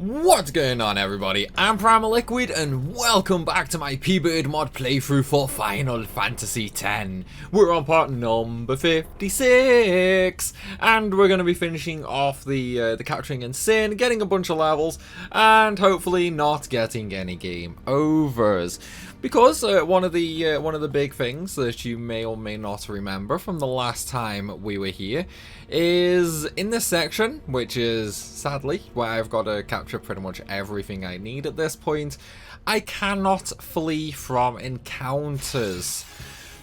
What's going on, everybody? I'm Primalliquid and welcome back to my Pbird mod playthrough for Final Fantasy X. We're on part number 56 and we're going to be finishing off the capturing and sin, getting a bunch of levels and hopefully not getting any game overs. Because one of the big things that you may or may not remember from the last time we were here is in this section, which is sadly where I've got to capture pretty much everything I need at this point, I cannot flee from encounters.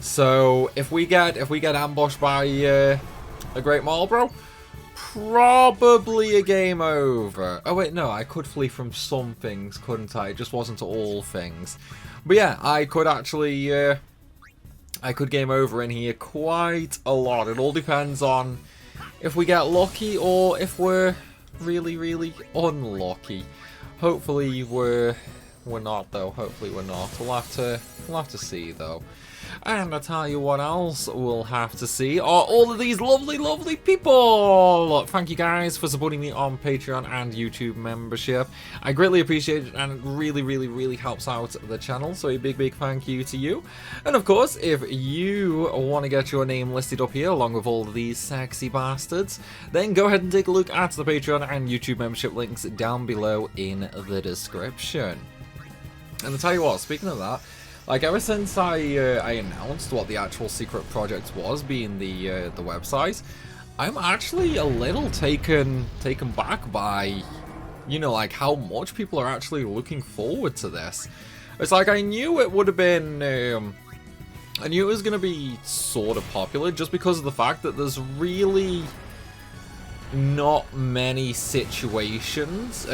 So if we get ambushed by a great Malboro, probably a game over. Oh wait, no, I could flee from some things, couldn't I? It just wasn't all things. But yeah, I could actually, I could game over in here quite a lot. It all depends on if we get lucky or if we're really, really unlucky. Hopefully we're not though. Hopefully we're not. We'll have to see though. And I tell you what else we'll have to see are all of these lovely, lovely people. Thank you guys for supporting me on Patreon and YouTube membership. I greatly appreciate it and it really, really, really helps out the channel. So a big, big thank you to you. And of course, if you want to get your name listed up here along with all of these sexy bastards, then go ahead and take a look at the Patreon and YouTube membership links down below in the description. And I tell you what, speaking of that, like ever since I announced what the actual secret project was, being the website, I'm actually a little taken back by, you know, like how much people are actually looking forward to this. It's like I knew it would have been, I knew it was going to be sort of popular just because of the fact that there's really not many situations,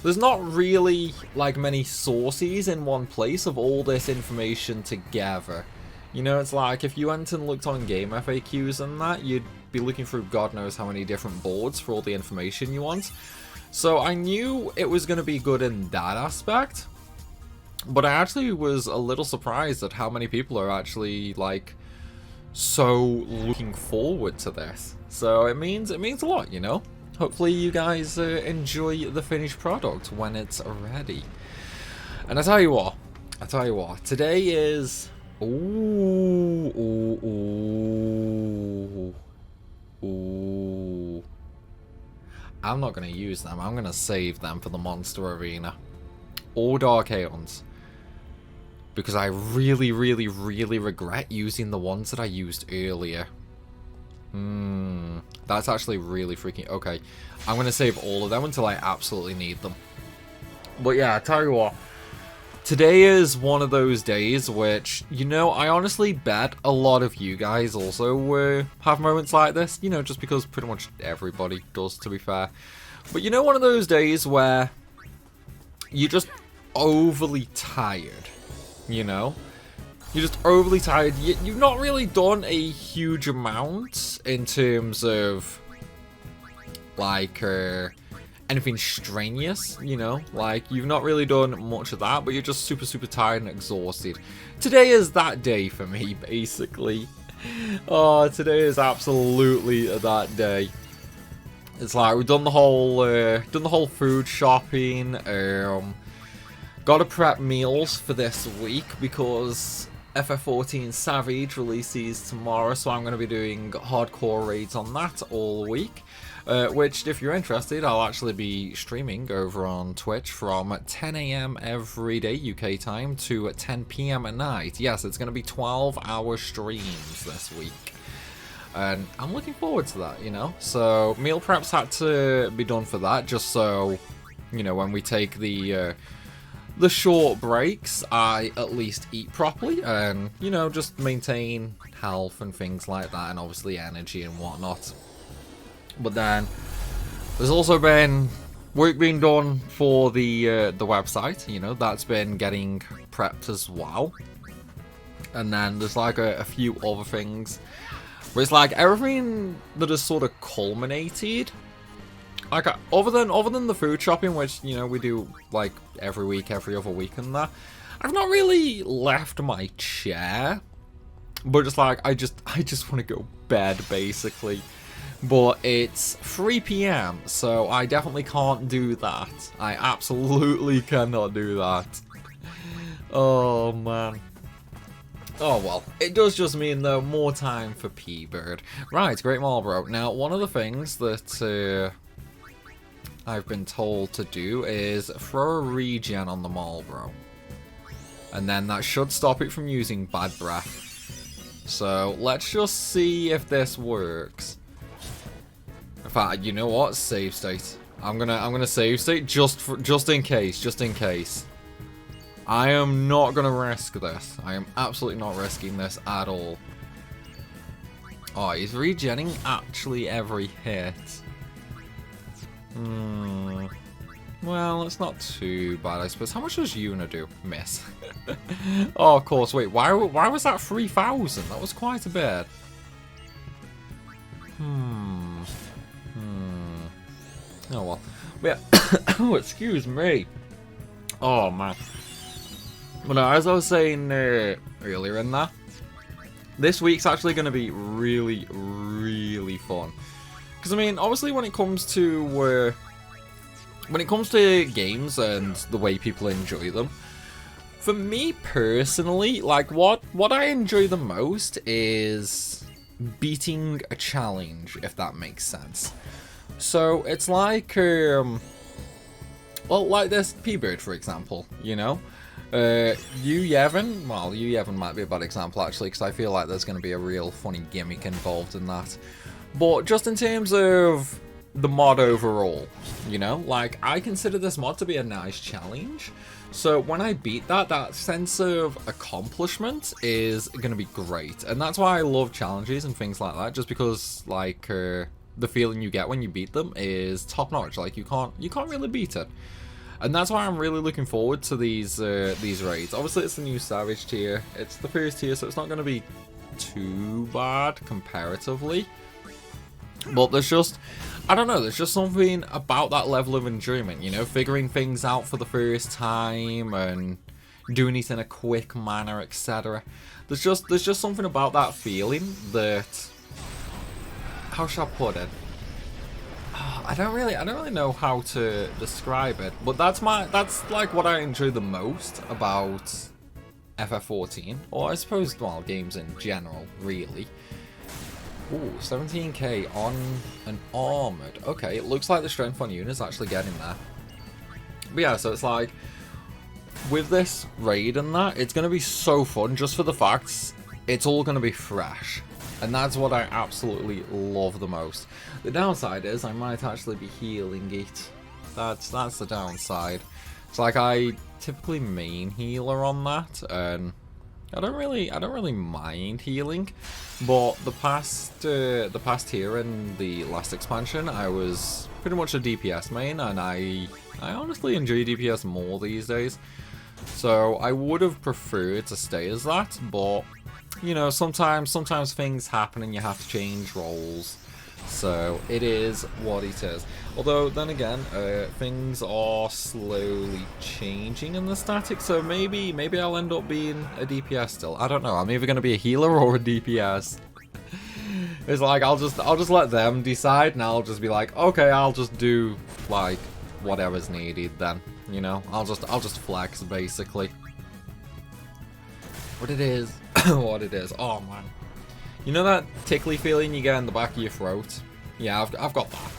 there's not really like many sources in one place of all this information together. You know, it's like if you went and looked on game FAQs and that, you'd be looking through God knows how many different boards for all the information you want. So I knew it was going to be good in that aspect, but I actually was a little surprised at how many people are actually like so looking forward to this. So it means a lot, you know. Hopefully you guys enjoy the finished product when it's ready. And I tell you what, today is ooh. I'm not gonna use them. I'm gonna save them for the monster arena or Dark Aeons. Because I really, really, really regret using the ones that I used earlier. That's actually really freaking... Okay, I'm going to save all of them until I absolutely need them. But yeah, I tell you what. Today is one of those days which, you know, I honestly bet a lot of you guys also have moments like this. You know, just because pretty much everybody does, to be fair. But you know, one of those days where you're just overly tired. You know, you're just overly tired. You've not really done a huge amount in terms of like anything strenuous, you know, like you've not really done much of that, but you're just super, super tired and exhausted. Today is that day for me, basically. Oh, today is absolutely that day. It's like we've done the whole food shopping. Gotta prep meals for this week because FF14 Savage releases tomorrow, so I'm going to be doing hardcore raids on that all week. Which, if you're interested, I'll actually be streaming over on Twitch from 10 AM every day UK time to 10 PM at night. Yes, it's going to be 12-hour streams this week. And I'm looking forward to that, you know. So meal preps had to be done for that, just so, you know, when we take the short breaks, I at least eat properly and, you know, just maintain health and things like that, and obviously energy and whatnot. But then there's also been work being done for the website, you know, that's been getting prepped as well. And then there's like a few other things where it's like everything that has sort of culminated. Like, other than the food shopping, which, you know, we do, like, every week, every other week and that, I've not really left my chair. But just, like, I just want to go bed, basically. But it's 3 p.m, so I definitely can't do that. I absolutely cannot do that. Oh, man. Oh, well. It does just mean, though, more time for Pbird. Right, Great Malboro. Now, one of the things that I've been told to do is throw a regen on the Malboro. And then that should stop it from using bad breath. So, let's just see if this works. In fact, you know what? Save state. I'm gonna save state just in case. I am not gonna risk this. I am absolutely not risking this at all. Oh, he's regenning actually every hit. Well, it's not too bad, I suppose. How much does Yuna do? Miss. Oh, of course. Wait, why was that 3,000? That was quite a bit. Oh, well. Yeah. Oh, excuse me. Oh, man. But no, as I was saying earlier in that, this week's actually going to be really, really fun. Because, I mean, obviously when it comes to games and the way people enjoy them, for me personally, like, what I enjoy the most is beating a challenge, if that makes sense. So, it's like, well, like this Pbird, for example, you know? Yevon might be a bad example, actually, because I feel like there's going to be a real funny gimmick involved in that. But just in terms of the mod overall, you know, like, I consider this mod to be a nice challenge. So when I beat that, that sense of accomplishment is going to be great. And that's why I love challenges and things like that, just because, like, the feeling you get when you beat them is top notch. Like, you can't really beat it. And that's why I'm really looking forward to these raids. Obviously, it's the new Savage tier. It's the first tier, so it's not going to be too bad comparatively. But there's just, I don't know, there's just something about that level of enjoyment, you know, figuring things out for the first time and doing it in a quick manner, etc. There's just something about that feeling that, how shall I put it? I don't really know how to describe it, but that's like what I enjoy the most about FF14, or I suppose, well, games in general, really. Ooh, 17k on an armored. Okay, it looks like the strength on Yuna is actually getting there. But yeah, so it's like, with this raid and that, it's going to be so fun just for the facts it's all going to be fresh. And that's what I absolutely love the most. The downside is I might actually be healing it. That's the downside. It's like I typically main healer on that, and I don't really mind healing. But the past year in the last expansion, I was pretty much a DPS main, and I honestly enjoy DPS more these days. So I would have preferred to stay as that, but you know, sometimes things happen and you have to change roles. So it is what it is. Although then again, things are slowly changing in the static, so maybe I'll end up being a DPS still. I don't know. I'm either going to be a healer or a DPS. It's like I'll just let them decide, and I'll just be like, okay, I'll just do like whatever's needed then. You know, I'll just flex basically. What it is. What it is. Oh man, you know that tickly feeling you get in the back of your throat? Yeah, I've got that.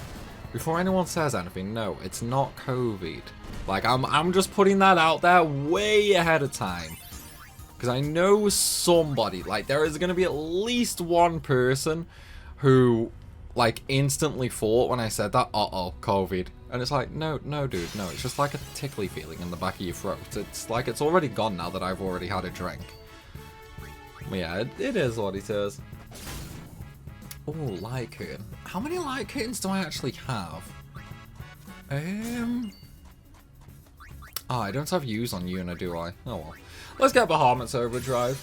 Before anyone says anything, no, it's not COVID. Like I'm just putting that out there way ahead of time, because I know somebody, like there is going to be at least one person who like instantly thought when I said that, uh-oh, COVID. And it's like, no dude, no, it's just like a tickly feeling in the back of your throat. It's like it's already gone now that I've already had a drink. Yeah, it is what it is. Oh, light curtain. How many light curtains do I actually have? Oh, I don't have use on Yuna, do I? Oh well. Let's get Bahamut's overdrive.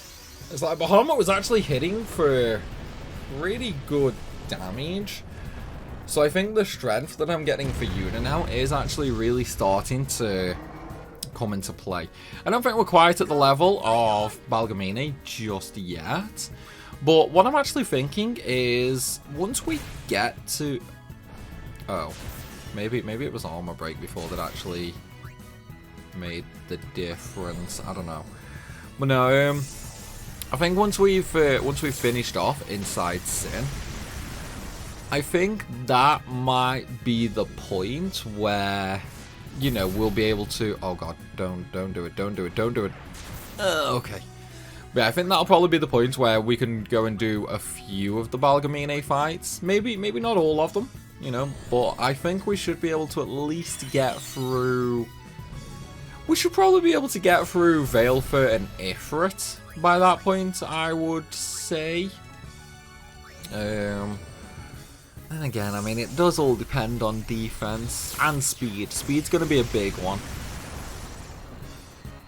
It's like Bahamut was actually hitting for really good damage. So I think the strength that I'm getting for Yuna now is actually really starting to come into play. I don't think we're quite at the level of Balgamini just yet, But what I'm actually thinking is, once we get to... Oh, maybe it was armor break before that actually made the difference. I don't know. But no, I think once we've finished off Inside Sin, I think that might be the point where, you know, we'll be able to... Oh god, don't do it, don't do it, don't do it. Okay. But yeah, I think that'll probably be the point where we can go and do a few of the Balgamine fights. Maybe not all of them, you know, but I think we should be able to at least get through... We should probably be able to get through Veilfer and Ifrit by that point, I would say. And again, I mean, it does all depend on defense and speed. Speed's going to be a big one.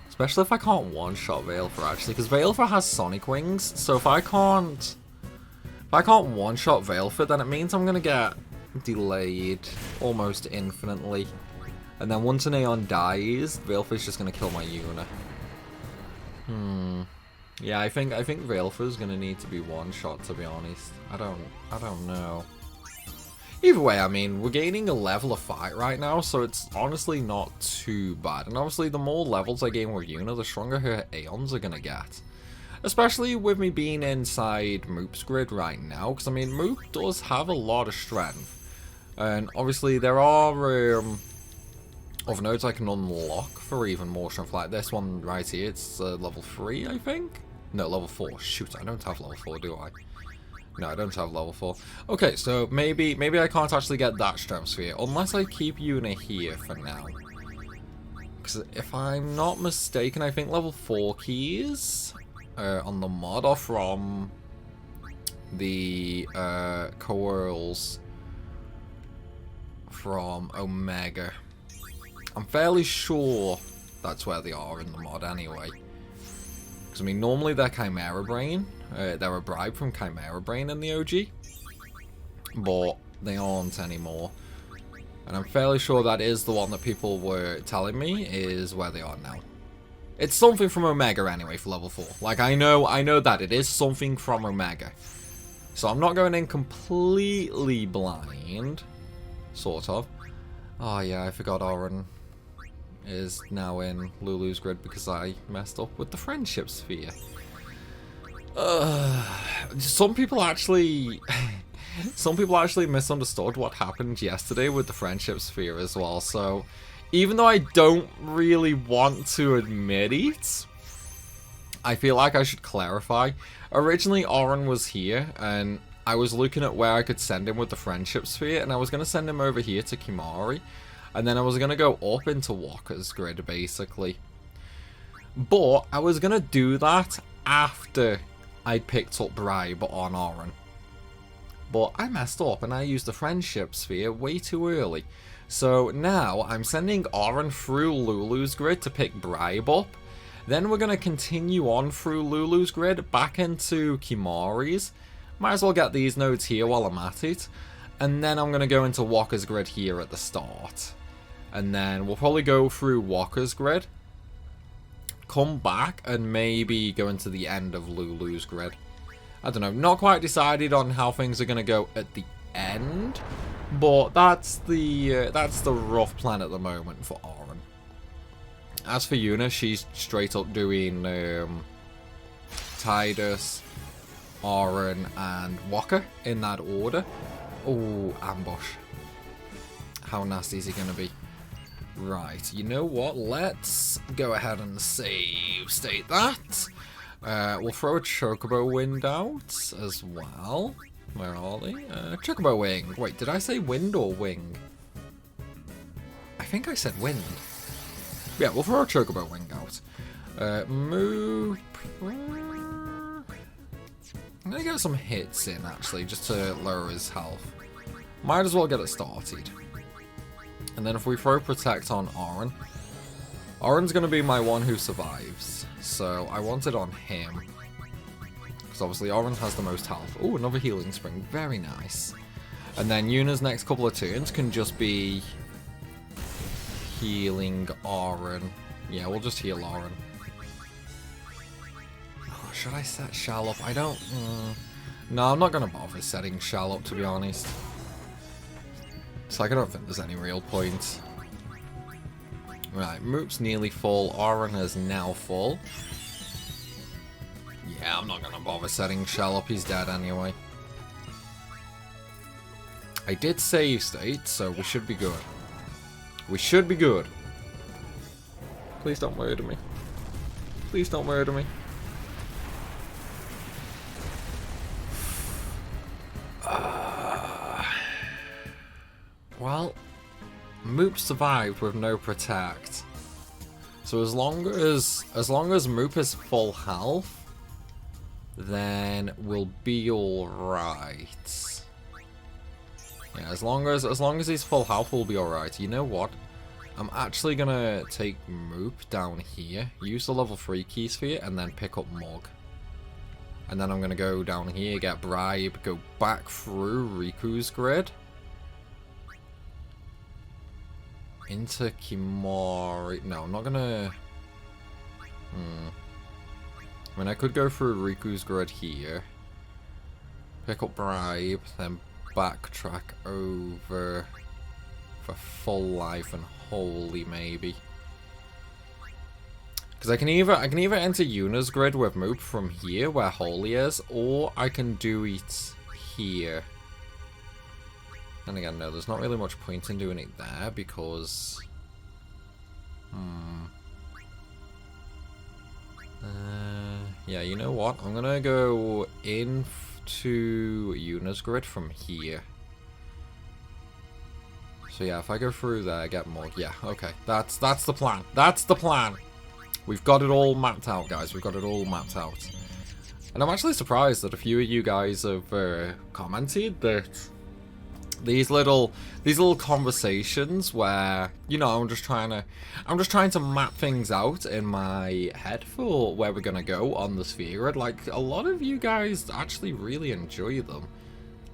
Especially if I can't one-shot Veilfer, actually, because Veilfer has Sonic Wings, so if I can't one-shot Veilfer, then it means I'm going to get delayed almost infinitely. And then once an Aeon dies, Veilfer's just going to kill my Yuna. Yeah, I think Veilfer's going to need to be one-shot, to be honest. I don't know. Either way, I mean, we're gaining a level of fight right now, so it's honestly not too bad. And obviously, the more levels I gain with Yuna, the stronger her Aeons are going to get. Especially with me being inside Moop's grid right now, because, I mean, Moop does have a lot of strength. And obviously, there are other nodes I can unlock for even more strength, like this one right here. It's level 3, I think? No, level 4. Shoot, I don't have level 4, do I? No, I don't have level 4. Okay, so maybe I can't actually get that strength sphere, unless I keep Yuna here for now. Because if I'm not mistaken, I think level 4 keys on the mod are from the coils from Omega. I'm fairly sure that's where they are in the mod anyway. Because, I mean, normally they're Chimera Brain. They're a bribe from Chimera Brain in the OG. But they aren't anymore. And I'm fairly sure that is the one that people were telling me is where they are now. It's something from Omega anyway for level 4. Like, I know that it is something from Omega. So I'm not going in completely blind. Sort of. Oh yeah, I forgot Oren is now in Lulu's grid because I messed up with the friendship sphere. Some people actually misunderstood what happened yesterday with the friendship sphere as well, so even though I don't really want to admit it, I feel like I should clarify. Originally, Oren was here, and I was looking at where I could send him with the friendship sphere, and I was going to send him over here to Kimahri, and then I was going to go up into Walker's grid, basically. But I was going to do that after I picked up Bribe on Oren. But I messed up, and I used the friendship sphere way too early. So now I'm sending Oren through Lulu's grid to pick Bribe up. Then we're going to continue on through Lulu's grid back into Kimahri's. Might as well get these nodes here while I'm at it. And then I'm going to go into Walker's grid here at the start. And then we'll probably go through Walker's grid. Come back and maybe go into the end of Lulu's grid. I don't know, not quite decided on how things are going to go at the end. But that's the rough plan at the moment for Oren. As for Yuna, she's straight up doing Tidus, Oren, and Walker in that order. Oh, ambush. How nasty is he going to be? Right, you know what? Let's go ahead and save state that. We'll throw a Chocobo Wind out as well. Where are they? Chocobo Wing. Wait, did I say wind or wing? I think I said wind. Yeah, we'll throw a Chocobo Wing out. Move. I'm gonna get some hits in, actually, just to lower his health. Might as well get it started. And then if we throw Protect on Oren, Oren's going to be my one who survives. So I want it on him. Because obviously Oren has the most health. Oh, another Healing Spring. Very nice. And then Yuna's next couple of turns can just be healing Oren. Yeah, we'll just heal Oren. should I set Shell up? I don't... No, I'm not going to bother setting Shell up, to be honest. It's like, I don't think there's any real point. Right, Moop's nearly full. Oren is now full. Yeah, I'm not going to bother setting Shell up. He's dead anyway. I did save state, so we should be good. We should be good. Please don't murder me. Please don't murder me. Well, Moop survived with no protect. So as long as Moop is full health, then we'll be alright. Yeah, as long as he's full health, we'll be alright. You know what? I'm actually gonna take Moop down here, use the level 3 key sphere, and then pick up Mog. And then I'm gonna go down here, get Bribe, go back through Riku's grid. Into Kimori. No, I'm not gonna... I mean, I could go through Riku's grid here. Pick up Bribe, then backtrack over for full life and holy maybe. Because I can either enter Yuna's grid with Moop from here where holy is, or I can do it here. And again, no, there's not really much point in doing it there because... yeah, you know what? I'm gonna go into Yuna's grid from here. So yeah, if I go through there, get Mog. Yeah, okay. That's the plan. That's the plan. We've got it all mapped out, guys. We've got it all mapped out. And I'm actually surprised that a few of you guys have commented that these little conversations where, you know, I'm just trying to map things out in my head for where we're gonna go on the sphere grid. Like, a lot of you guys actually really enjoy them.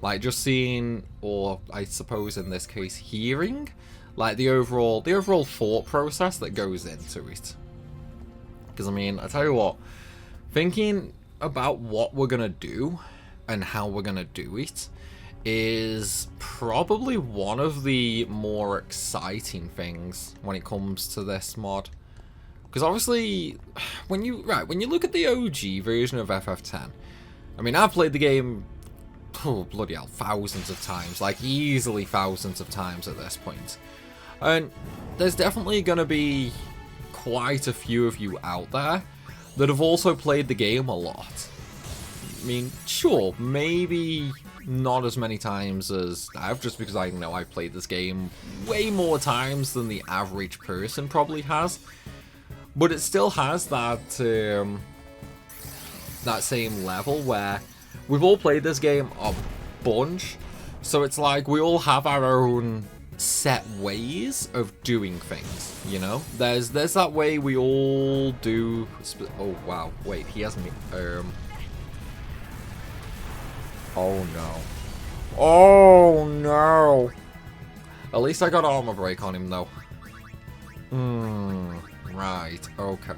Like, just seeing, or I suppose in this case, hearing, like, the overall thought process that goes into it. Because, I mean, I tell you what, thinking about what we're gonna do and how we're gonna do it is probably one of the more exciting things when it comes to this mod. Because obviously, when you look at the OG version of FF10, I mean, I've played the game, oh, bloody hell, thousands of times, like easily thousands of times at this point. And there's definitely going to be quite a few of you out there that have also played the game a lot. I mean, sure, maybe not as many times as I've, just because I know I've played this game way more times than the average person probably has. But it still has that that same level where we've all played this game a bunch, so it's like we all have our own set ways of doing things, you know? There's that way we all do... Oh, wow. Wait, he has me... Oh, no. Oh, no. At least I got armor break on him, though. Right. Okay.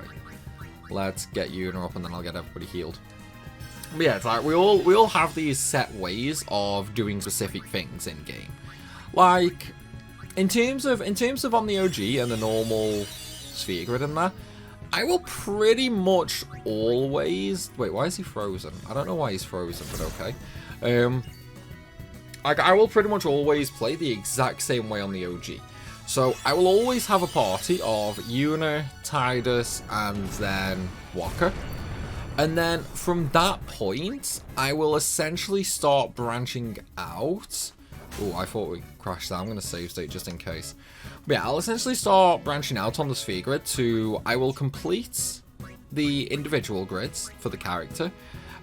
Let's get Yuna up, and then I'll get everybody healed. But yeah, it's like we all have these set ways of doing specific things in game. Like, in terms of on the OG and the normal sphere grid in there, I will pretty much always... Wait, why is he frozen? I don't know why he's frozen, but okay. I will pretty much always play the exact same way on the OG. So I will always have a party of Yuna, Tidus, and then Waka. And then from that point, I will essentially start branching out. Oh, I thought we crashed that. I'm going to save state just in case. But yeah, I'll essentially start branching out on the sphere grid to... I will complete the individual grids for the character.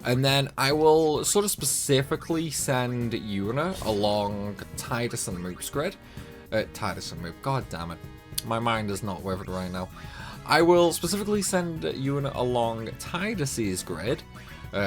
And then I will sort of specifically send Yuna along Tidus and Moop's grid. Tidus and Moop, god damn it. My mind is not with it right now. I will specifically send Yuna along Tidus's grid.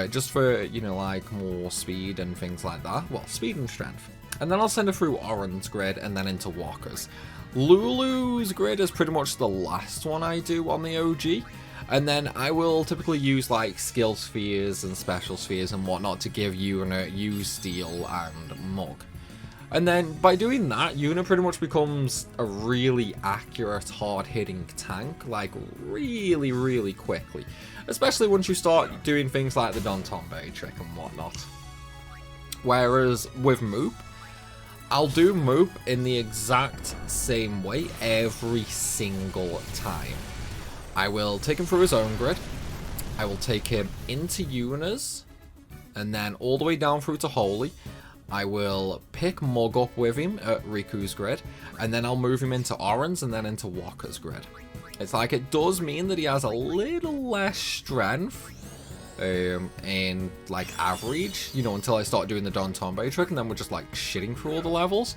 Just for, you know, like more speed and things like that. Well, speed and strength. And then I'll send her through Oren's grid and then into Walker's. Lulu's grid is pretty much the last one I do on the OG. And then I will typically use like skill spheres and special spheres and whatnot to give Yuna use steel and mug. And then by doing that, Yuna pretty much becomes a really accurate, hard-hitting tank, like really, really quickly. Especially once you start doing things like the Don Tombe trick and whatnot. Whereas with Moop, I'll do Moop in the exact same way every single time. I will take him through his own grid, I will take him into Yuna's, and then all the way down through to Holy. I will pick Mug up with him at Riku's grid, and then I'll move him into Oran's and then into Waka's grid. It's like it does mean that he has a little less strength in like average, you know, until I start doing the Don Tombe trick, and then we're just like shitting through all the levels.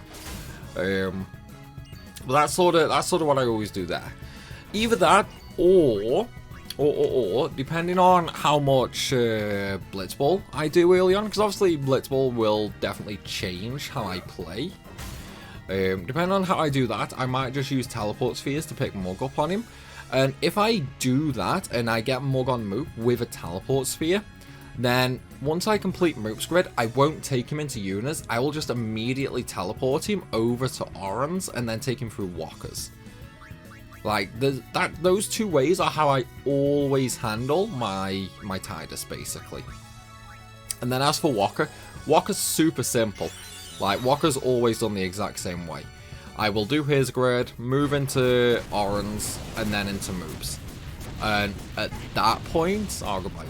But that's sort of what I always do there. Either that or depending on how much Blitzball I do early on, because obviously Blitzball will definitely change how I play. Depending on how I do that, I might just use Teleport Spheres to pick Mug up on him. And if I do that and I get Mug on Moop with a Teleport Sphere, then once I complete Moop's grid, I won't take him into Yuna's. I will just immediately teleport him over to Oran's and then take him through Waka's. Like, those two ways are how I always handle my Tidus, basically. And then as for Waka, Waka's super simple. Like, Waka's always done the exact same way. I will do his grid, move into Oran's, and then into Moob's. And at that point, oh, goodbye,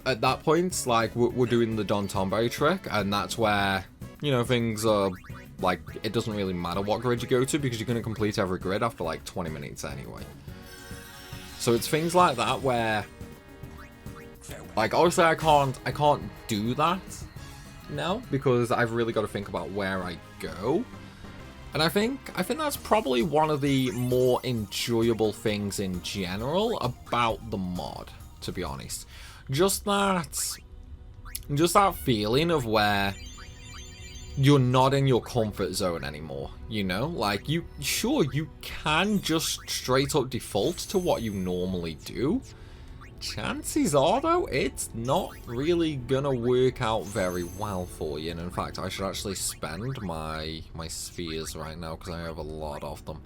at that point, like, we're doing the Don Tombe trick, and that's where, you know, things are... Like, it doesn't really matter what grid you go to because you're going to complete every grid after like 20 minutes anyway. So it's things like that where, like, obviously I can't do that now because I've really got to think about where I go. And I think that's probably one of the more enjoyable things in general about the mod, to be honest. Just that feeling of where you're not in your comfort zone anymore, you know? Like, you can just straight up default to what you normally do. Chances are, though, it's not really gonna work out very well for you. And in fact, I should actually spend my spheres right now because I have a lot of them.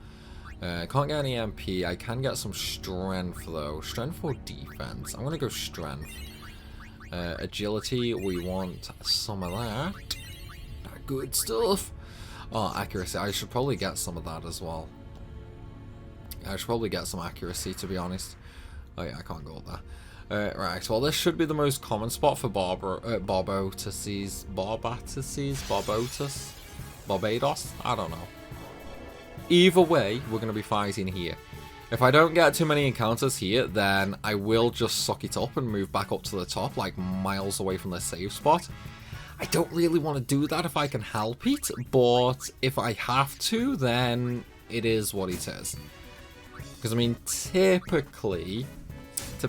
I can't get any MP. I can get some strength, though. Strength or defense? I'm gonna go strength. Agility, we want some of that. Good stuff. Oh, accuracy. I should probably get some of that as well. I should probably get some accuracy, to be honest. Oh yeah, I can't go up there. Right, well, this should be the most common spot for Barbados. I don't know. Either way, we're going to be fighting here. If I don't get too many encounters here, then I will just suck it up and move back up to the top, like miles away from the save spot. I don't really want to do that if I can help it, but if I have to, then it is what it is. Because, I mean, typically, the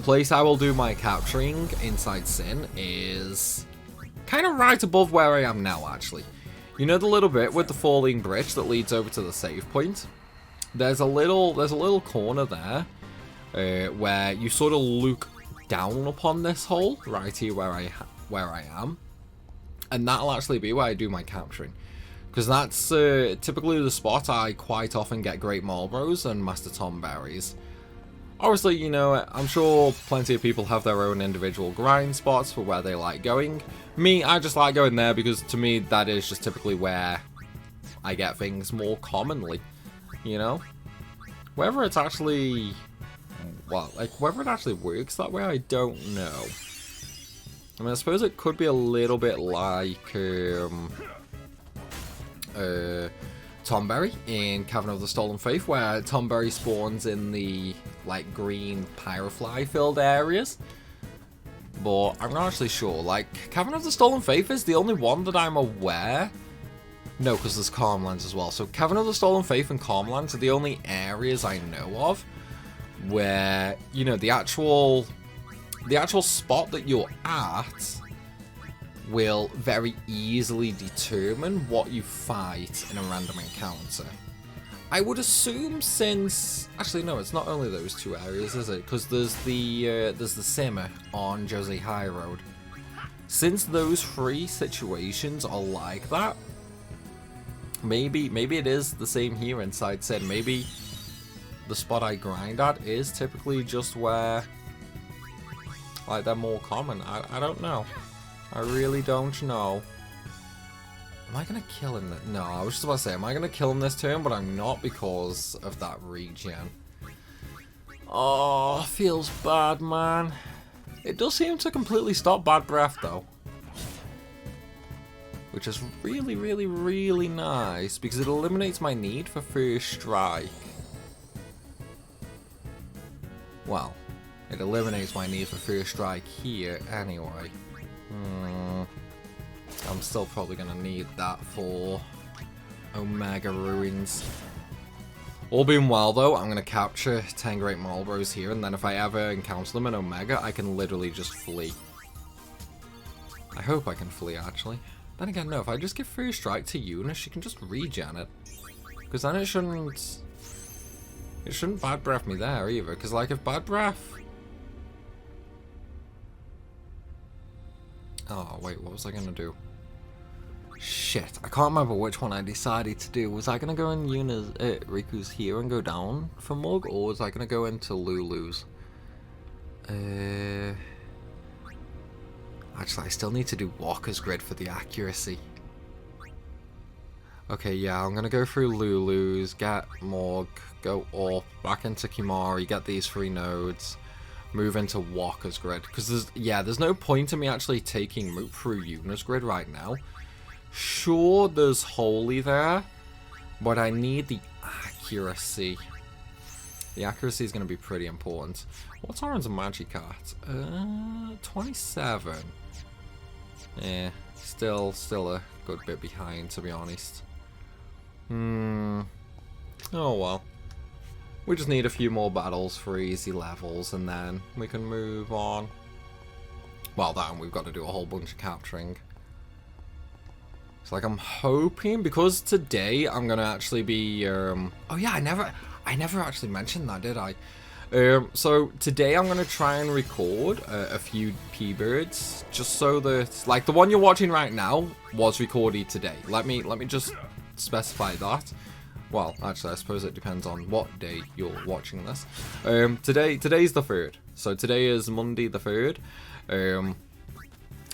place I will do my capturing inside Sin is kind of right above where I am now, actually. You know the little bit with the falling bridge that leads over to the save point? There's a little corner there where you sort of look down upon this hole right here where I am, and that'll actually be where I do my capturing, because that's typically the spot I quite often get great Malboros and Master Tom berries. Obviously, you know, I'm sure plenty of people have their own individual grind spots for where they like going. Me, I just like going there because to me that is just typically where I get things more commonly, you know. Whether it's actually whether it actually works that way, I don't know. I mean, I suppose it could be a little bit like Tomberry in Cavern of the Stolen Faith, where Tomberry spawns in the like green pyrofly filled areas. But I'm not actually sure. Like, Cavern of the Stolen Faith is the only one that I'm aware. No, because there's Calmlands as well. So Cavern of the Stolen Faith and Calmlands are the only areas I know of where, you know, the actual spot that you're at will very easily determine what you fight in a random encounter. I would assume since... Actually, no, it's not only those 2 areas, is it? Because there's the simmer on Jose High Road. Since those 3 situations are like that, maybe it is the same here inside Sin. Maybe the spot I grind at is typically just where, like, they're more common. I don't know. I really don't know. Am I gonna kill him? No, I was just about to say, am I gonna kill him this turn? But I'm not because of that regen. Oh, feels bad, man. It does seem to completely stop bad breath, though. Which is really, really, really nice, because it eliminates my need for first strike. Well, it eliminates my need for first strike here anyway. I'm still probably going to need that for Omega Ruins. All being well, though, I'm going to capture 10 Great Malboros here, and then if I ever encounter them in Omega, I can literally just flee. I hope I can flee, actually. Then again, no, if I just give first strike to Eunice, she can just regen it. Because then it shouldn't bad breath me there either, because like if bad breath... Oh, wait, what was I going to do? Shit, I can't remember which one I decided to do. Was I going to go in Riku's here and go down for Mug, or was I going to go into Lulu's? Actually, I still need to do Walker's Grid for the accuracy. Okay, yeah, I'm going to go through Lulu's, get Mug, go up, back into Kimari, get these 3 nodes, move into Walker's Grid. Because there's no point in me actually taking Moot through Yuna's Grid right now. Sure, there's Holy there, but I need the accuracy. The accuracy is going to be pretty important. What's Oran's Magikarp? 27. Yeah, still a good bit behind, to be honest. Oh well. We just need a few more battles for easy levels, and then we can move on. Well, then we've got to do a whole bunch of capturing. It's like I'm hoping, because today I'm gonna actually be oh yeah, I never actually mentioned that, did I? So today I'm gonna try and record a few Pbirds, just so that, like, the one you're watching right now was recorded today. Let me just specify that. Well, actually, I suppose it depends on what day you're watching this. Today's the 3rd, so today is Monday the 3rd.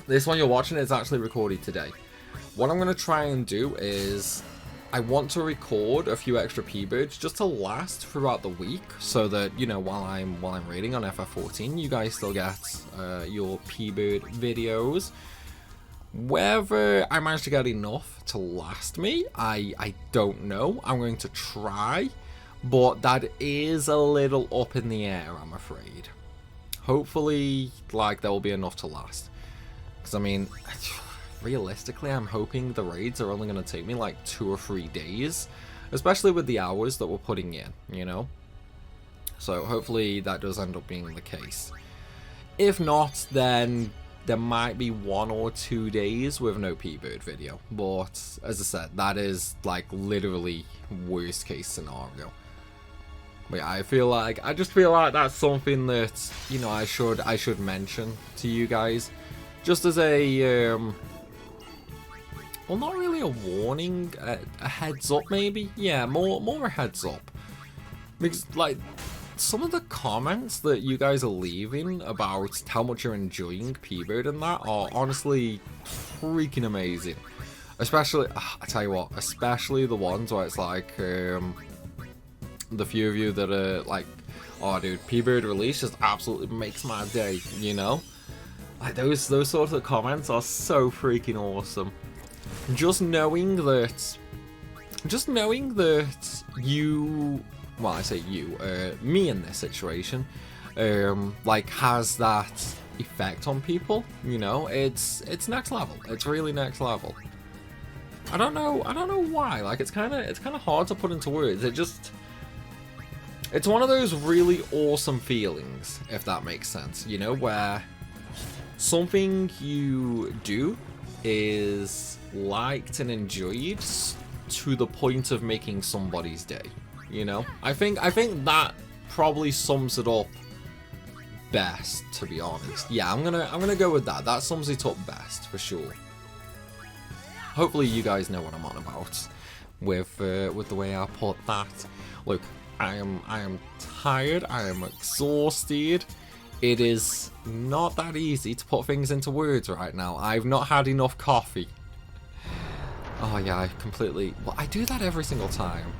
This one you're watching is actually recorded today. What I'm going to try and do is, I want to record a few extra Pbirds just to last throughout the week, so that, you know, while I'm raiding on FF14, you guys still get your Pbird videos. Whether I manage to get enough to last me, I don't know. I'm going to try, but that is a little up in the air, I'm afraid. Hopefully, like, there will be enough to last. Because, I mean, realistically, I'm hoping the raids are only going to take me like 2 or 3 days, especially with the hours that we're putting in, you know? So hopefully that does end up being the case. If not, then there might be 1 or 2 days with no Pbird video, but as I said, that is like literally worst case scenario. But yeah, I just feel like that's something that, you know, I should mention to you guys, just as a well, not really a warning, a heads up maybe. Yeah, more a heads up, because like some of the comments that you guys are leaving about how much you're enjoying Pbird and that are honestly freaking amazing. Especially, I tell you what, especially the ones where it's like the few of you that are like, oh dude, Pbird release just absolutely makes my day, you know? Like those sorts of comments are so freaking awesome. Just knowing that you, well, I say you, me in this situation, like has that effect on people, you know, it's next level. It's really next level. I don't know why. Like it's kind of hard to put into words. It's one of those really awesome feelings, if that makes sense, you know, where something you do is liked and enjoyed to the point of making somebody's day, you know? I think that probably sums it up best, to be honest. Yeah, I'm gonna go with that. That sums it up best, for sure. Hopefully you guys know what I'm on about with the way I put that. Look, I am tired, I am exhausted. It is not that easy to put things into words right now. I've not had enough coffee. Oh yeah, I completely... Well, I do that every single time.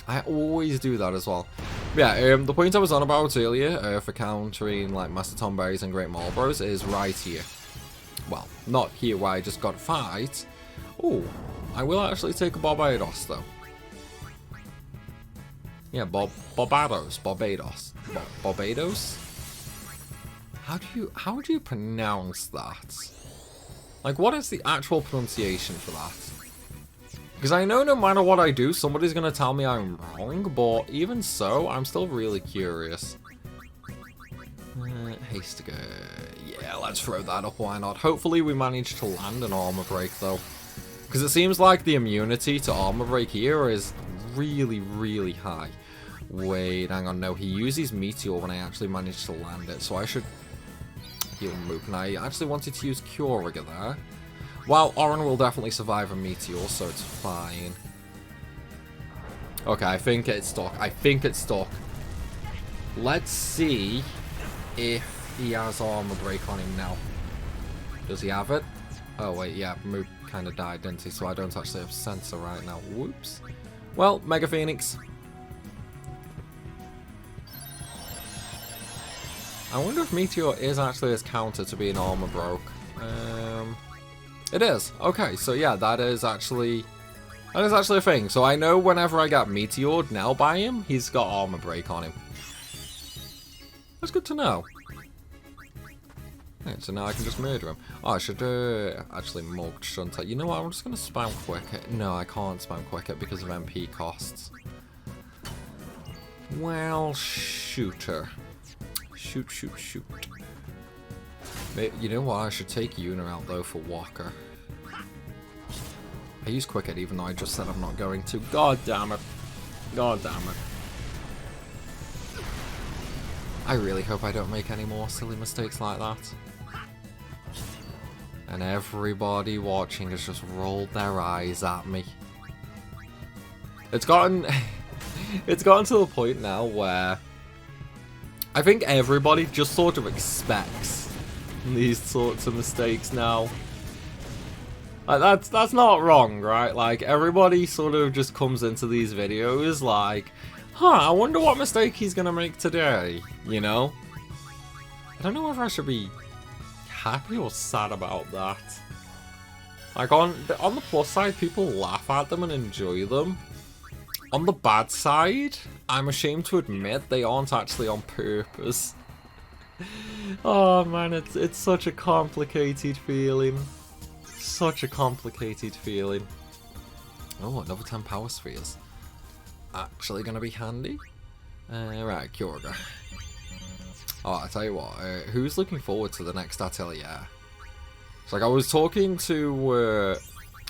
I always do that as well. Yeah, the point I was on about earlier for countering like Master Tom Berries and Great Malboros is right here. Well, not here where I just got fight. Oh, I will actually take a Barbados though. Yeah, Barbados. Barbados? How do you pronounce that? Like, what is the actual pronunciation for that? Because I know no matter what I do, somebody's going to tell me I'm wrong, but even so, I'm still really curious. Hastiger. Yeah, let's throw that up, why not? Hopefully we manage to land an armor break, though. Because it seems like the immunity to armor break here is really, really high. Wait, hang on, no, he uses Meteor when I actually managed to land it, so I should heal Mook. And I actually wanted to use Cure Rigger there. Well, Oran will definitely survive a Meteor, so it's fine. Okay, I think it's stuck. I think it's stuck. Let's see if he has armor break on him now. Does he have it? Oh, wait, yeah, Mook kind of died, didn't he? So I don't actually have Sensor right now. Whoops. Well, Mega Phoenix. I wonder if Meteor is actually his counter to being armor broke. It is. Okay, so yeah, that is actually a thing. So I know whenever I get Meteored now by him, he's got armor break on him. That's good to know. Right, so now I can just murder him. Oh, I should actually mug, shouldn't I? You know what, I'm just going to spam Quick Hit. No, I can't spam Quick Hit because of MP costs. Well, shooter. Shoot. You know what, I should take Yuna out though for Walker. I use Quick Hit even though I just said I'm not going to. God damn it. God damn it. I really hope I don't make any more silly mistakes like that. And everybody watching has just rolled their eyes at me. It's gotten to the point now where I think everybody just sort of expects these sorts of mistakes now. Like, that's not wrong, right? Like, everybody sort of just comes into these videos like, huh, I wonder what mistake he's gonna make today, you know? I don't know whether I should be happy or sad about that. Like, on the plus side, people laugh at them and enjoy them. On the bad side, I'm ashamed to admit they aren't actually on purpose. Oh man, it's such a complicated feeling. Such a complicated feeling. Oh, another 10 power spheres. Actually gonna be handy. Right, Kyurga. Oh, I tell you what, who's looking forward to the next Atelier? It's like I was talking to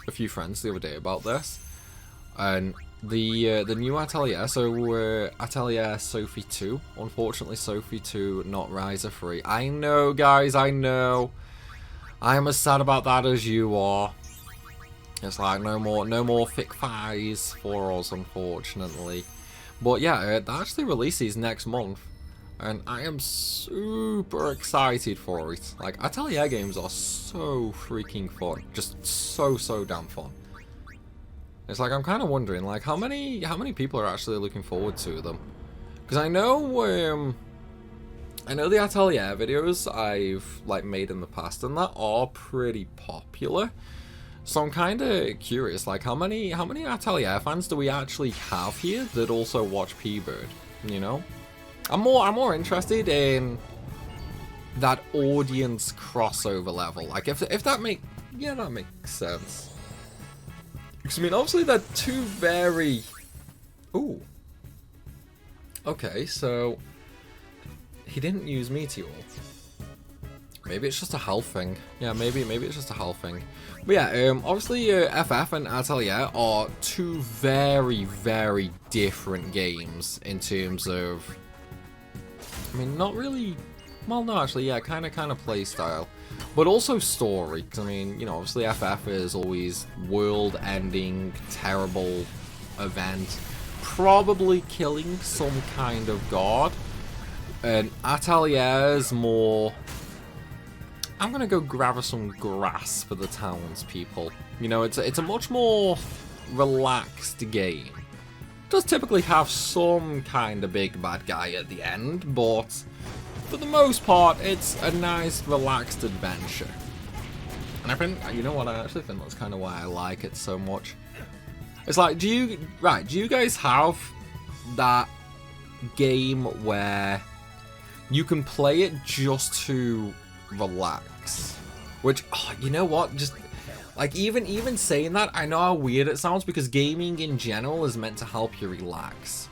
a few friends the other day about this, and the new Atelier, so Atelier Sophie 2. Unfortunately, Sophie 2 not Riser 3. I know, guys, I know. I am as sad about that as you are. It's like no more thick thighs for us, unfortunately. But yeah, that actually releases next month, and I am super excited for it. Like, Atelier games are so freaking fun, just so damn fun. It's like I'm kind of wondering, like, how many people are actually looking forward to them? Because I know the Atelier videos I've like made in the past and that are pretty popular. So I'm kind of curious, like, how many Atelier fans do we actually have here that also watch Pbird? You know, I'm more interested in that audience crossover level. Like, if that that makes sense. Because I mean, obviously they're two very... Ooh. Okay, so he didn't use Meteor. Maybe it's just a health thing. Yeah, maybe it's just a health thing. But yeah, obviously FF and Atelier are two very, very different games in terms of... I mean, not really... Well, no, actually, yeah, kind of play style. But also story. 'Cause, I mean, you know, obviously FF is always world-ending, terrible event. Probably killing some kind of god. And Atelier's more... I'm gonna go grab some grass for the townspeople. You know, it's a much more relaxed game. It does typically have some kind of big bad guy at the end, but for the most part, it's a nice, relaxed adventure. And I think, you know what, I actually think that's kind of why I like it so much. It's like, do you guys have that game where you can play it just to relax? Which, oh, you know what, just, like, even saying that, I know how weird it sounds, because gaming in general is meant to help you relax.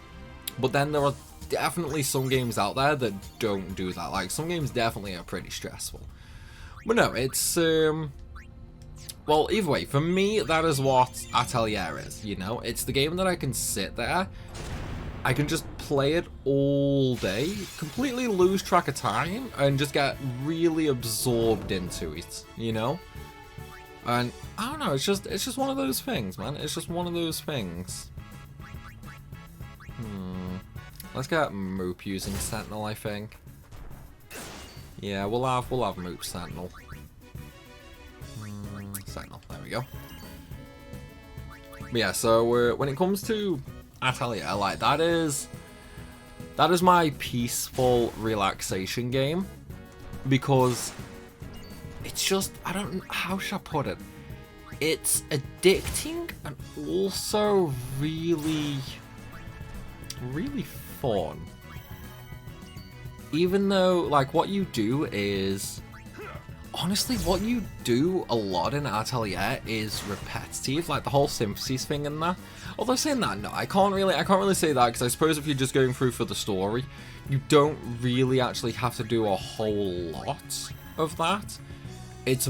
But then there are definitely some games out there that don't do that. Like, some games definitely are pretty stressful. But no, it's, well, either way, for me, that is what Atelier is, you know? It's the game that I can sit there, I can just play it all day, completely lose track of time, and just get really absorbed into it, you know? And, I don't know, it's just one of those things, man. It's just one of those things. Let's get Moop using Sentinel, I think. Yeah, we'll have Moop Sentinel. Sentinel, there we go. But yeah, so when it comes to Atelier, like, that is my peaceful relaxation game, because it's just, I don't know, how should I put it? It's addicting and also really, really fun. Even though, like, what you do is, honestly, what you do a lot in Atelier is repetitive, like the whole sympathies thing in there. Although saying that, no, I can't really say that, because I suppose if you're just going through for the story, you don't really actually have to do a whole lot of that. It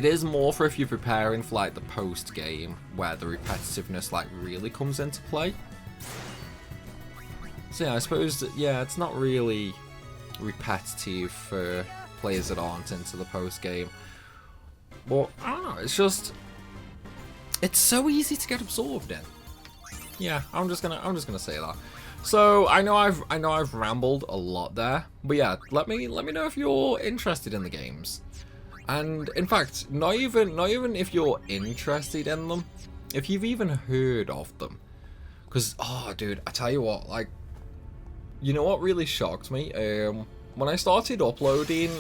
is more for if you're preparing for, like, the post game, where the repetitiveness, like, really comes into play. So yeah, I suppose that, yeah, it's not really repetitive for players that aren't into the post game. But I don't know, it's just, it's so easy to get absorbed in. Yeah, I'm just gonna say that. So I know I've rambled a lot there, but yeah, let me know if you're interested in the games. And in fact, not even if you're interested in them, if you've even heard of them. Because, oh dude, I tell you what, like, you know what really shocked me? When I started uploading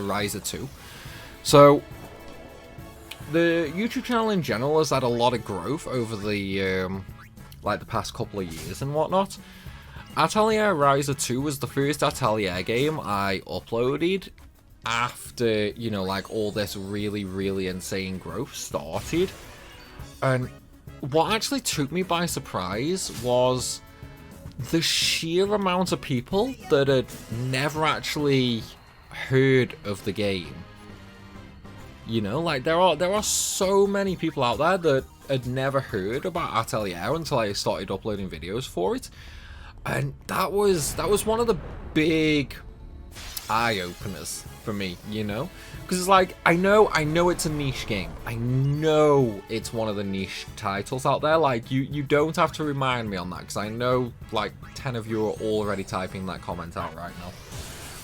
Riser 2, so the YouTube channel in general has had a lot of growth over the like the past couple of years and whatnot. Atelier Riser 2 was the first Atelier game I uploaded after, you know, like, all this really, really insane growth started. And what actually took me by surprise was the sheer amount of people that had never actually heard of the game. You know, like, there are so many people out there that had never heard about Atelier until I started uploading videos for it. And that was one of the big eye-openers for me, you know? Because it's like, I know it's a niche game. I know it's one of the niche titles out there. Like, you don't have to remind me on that, because I know, like, 10 of you are already typing that comment out right now.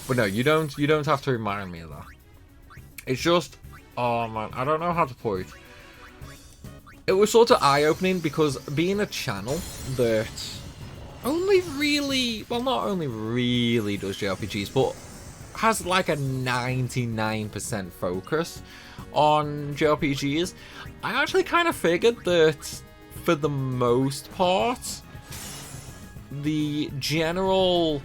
But no, you don't have to remind me of that. It's just, oh man, I don't know how to put it. It was sort of eye-opening, because being a channel that only really, well, not only really does JRPGs, but has like a 99% focus on JRPGs, I actually kind of figured that for the most part, the general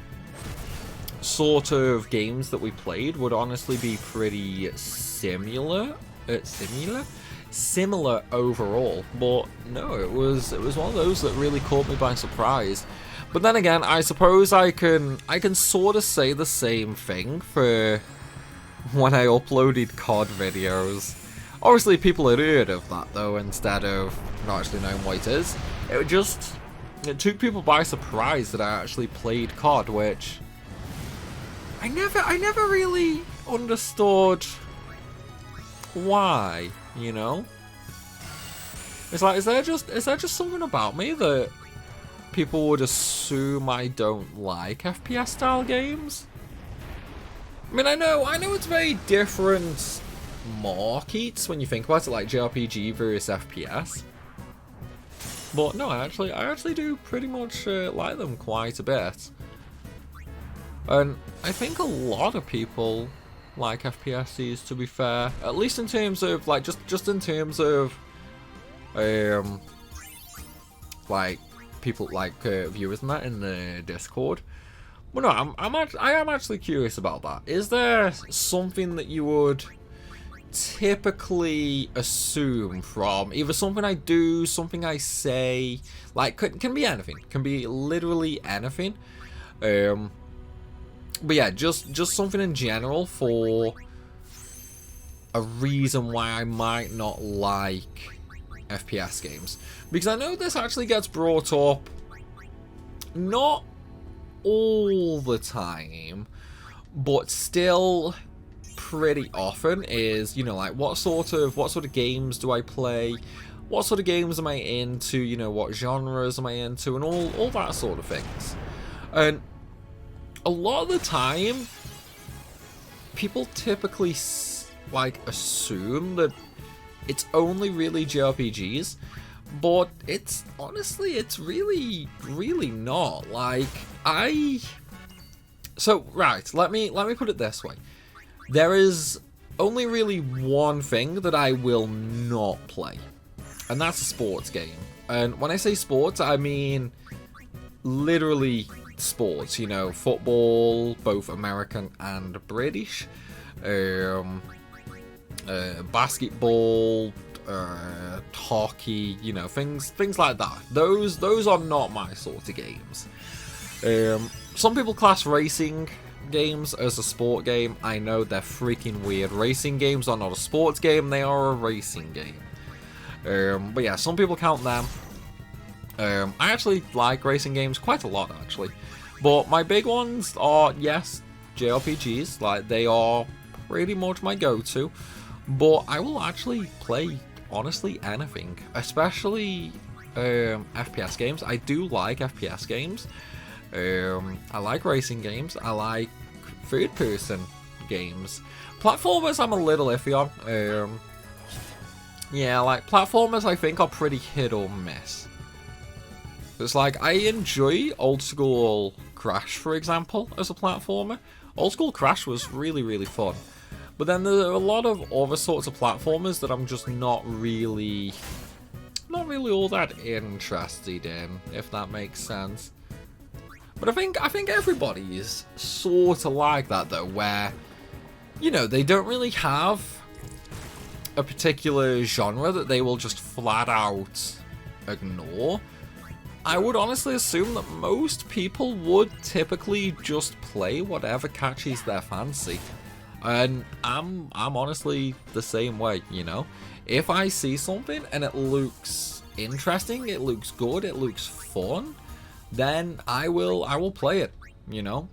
sort of games that we played would honestly be pretty similar overall. But no, it was one of those that really caught me by surprise. But then again, I suppose I can sort of say the same thing for when I uploaded COD videos. Obviously, people had heard of that though, instead of not actually knowing what it is. It took people by surprise that I actually played COD, which I never really understood why, you know? It's like, is there just something about me that people would assume I don't like FPS style games? I mean, I know it's very different markets when you think about it, like JRPG versus FPS. But no, I actually do pretty much like them quite a bit. And I think a lot of people like FPSs, to be fair. At least in terms of, like, just in terms of like people like viewers and that in the Discord. Well, no, I am actually curious about that. Is there something that you would typically assume from either something I do, something I say, like can be anything, can be literally anything. But yeah, just something in general for a reason why I might not like FPS games. Because I know this actually gets brought up not all the time, but still pretty often, is, you know, like what sort of games do I play, what sort of games am I into, you know, what genres am I into, and all that sort of things. And a lot of the time people typically like assume that it's only really JRPGs, but it's honestly, it's really not. Like, so right, let me put it this way. There is only really one thing that I will not play, and that's a sports game. And when I say sports, I mean literally sports, you know, football, both American and British, basketball, hockey, you know, things like that. Those are not my sort of games. Some people class racing games as a sport game. I know they're freaking weird. Racing games are not a sports game, they are a racing game. But yeah, some people count them. I actually like racing games quite a lot, actually. But my big ones are, yes, JRPGs. Like, they are pretty much my go-to. But I will actually play, honestly, anything. Especially FPS games. I do like FPS games. I like racing games. I like third-person games. Platformers I'm a little iffy on. Yeah, like, platformers I think are pretty hit or miss. It's like, I enjoy old school Crash, for example, as a platformer. Old school Crash was really fun. But then there are a lot of other sorts of platformers that I'm just not really all that interested in, if that makes sense. But I think everybody is sort of like that though, where, you know, they don't really have a particular genre that they will just flat out ignore. I would honestly assume that most people would typically just play whatever catches their fancy. And I'm honestly the same way, you know? If I see something and it looks interesting, it looks good, it looks fun, then I will play it, you know?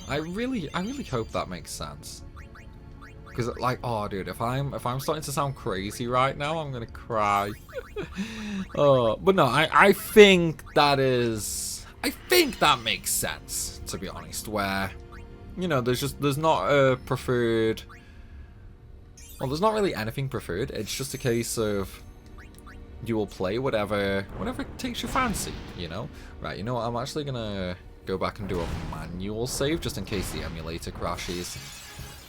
I really hope that makes sense. Because, like, oh dude, if I'm starting to sound crazy right now, I'm gonna cry. But no, I think that makes sense, to be honest, where, you know, there's not a preferred, well, there's not really anything preferred. It's just a case of you will play whatever takes your fancy, you know? Right, you know what, I'm actually gonna go back and do a manual save just in case the emulator crashes.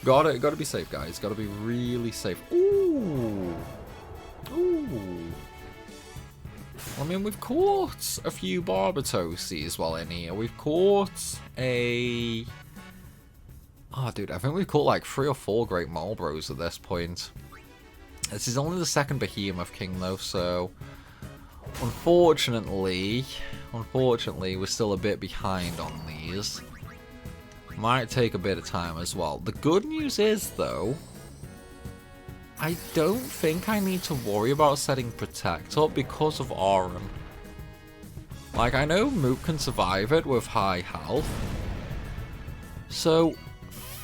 Gotta be safe, guys. Gotta be really safe. Ooh. I mean, we've caught a few Barbatoses while in here. We've caught a... Oh, dude, I think we've caught like 3 or 4 great Malboros at this point. This is only the second Behemoth King, though, so... Unfortunately, unfortunately, we're still a bit behind on these. Might take a bit of time as well. The good news is, though, I don't think I need to worry about setting Protect up because of Auron. Like, I know Moop can survive it with high health. So,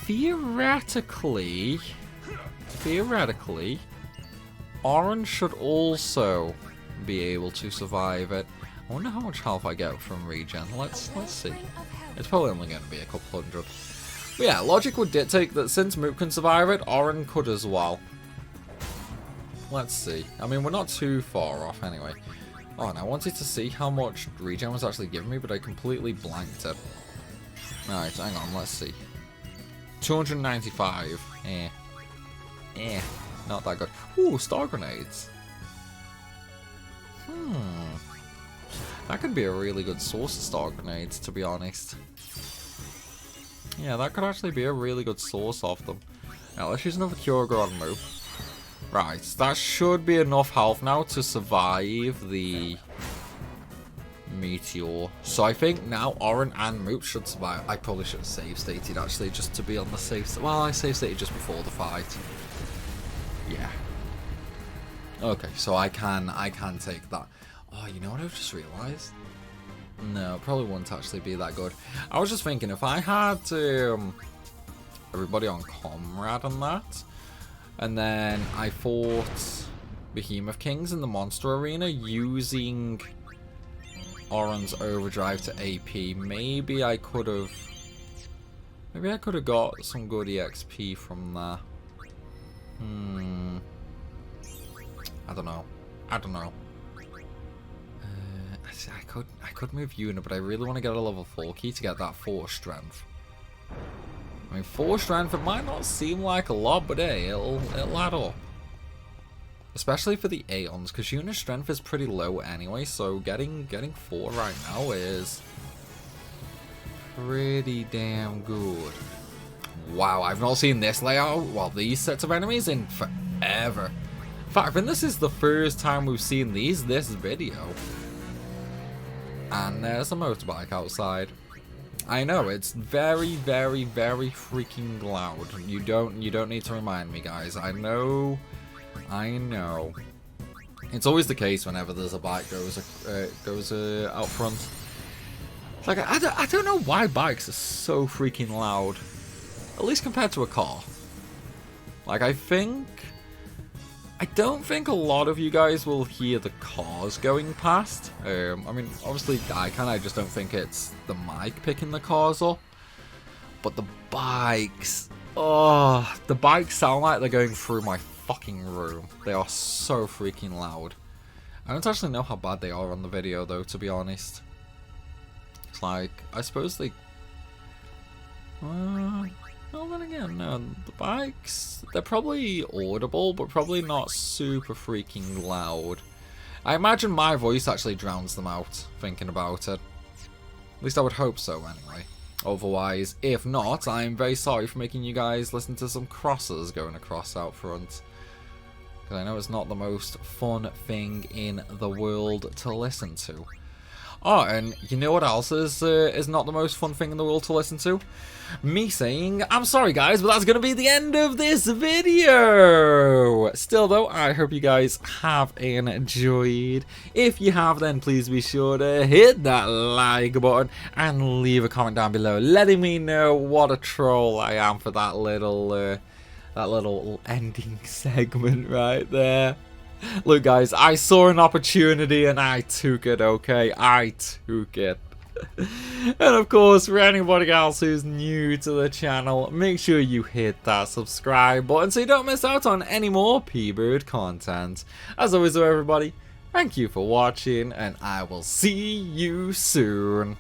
theoretically, Auron should also be able to survive it. I wonder how much health I get from regen. Let's see. It's probably only going to be a couple hundred. But yeah, logic would dictate that since Moop can survive it, Auron could as well. Let's see. I mean, we're not too far off anyway. Oh, and I wanted to see how much regen was actually giving me, but I completely blanked it. Alright, hang on, let's see. 295. Not that good. Ooh, star grenades. That could be a really good source of star grenades, to be honest. Yeah, that could actually be a really good source of them. Now, let's use another Kyogre on Moop. Right, that should be enough health now to survive the Meteor. So I think now Auron and Moop should survive. I probably should have save stated actually, just to be on the safe side. Well, I save stated just before the fight. Yeah. Okay, so I can take that. Oh, you know what I've just realised? No, it probably wouldn't actually be that good. I was just thinking, if I had everybody on Comrade and that, and then I fought Behemoth Kings in the Monster Arena using Auron's Overdrive to AP, maybe I could have got some good EXP from that. I don't know. I could move Una, but I really want to get a level 4 key to get that 4 strength. I mean, 4 strength, it might not seem like a lot, but hey, it'll add up. Especially for the Aeons, because Una's strength is pretty low anyway, so getting 4 right now is pretty damn good. Wow, I've not seen this layout, well, these sets of enemies in forever. In fact, I think this is the first time we've seen this video. And there's a motorbike outside. I know, it's very, very, very freaking loud. You don't need to remind me, guys. I know. It's always the case whenever there's a bike goes out front. It's like, I don't know why bikes are so freaking loud. At least compared to a car. Like, I don't think a lot of you guys will hear the cars going past. I mean, obviously I can, I just don't think it's the mic picking the cars up. But the bikes, oh, the bikes sound like they're going through my fucking room. They are so freaking loud. I don't actually know how bad they are on the video though, to be honest. It's like, I suppose they... well, then again, no, the bikes, they're probably audible, but probably not super freaking loud. I imagine my voice actually drowns them out, thinking about it. At least I would hope so, anyway. Otherwise, if not, I'm very sorry for making you guys listen to some crosses going across out front. Because I know it's not the most fun thing in the world to listen to. Oh, and you know what else is not the most fun thing in the world to listen to? Me saying, I'm sorry guys, but that's going to be the end of this video! Still though, I hope you guys have enjoyed. If you have, then please be sure to hit that like button and leave a comment down below letting me know what a troll I am for that little ending segment right there. Look guys, I saw an opportunity and I took it, okay? I took it. And of course, for anybody else who's new to the channel, make sure you hit that subscribe button so you don't miss out on any more Pbird content. As always though everybody, thank you for watching and I will see you soon.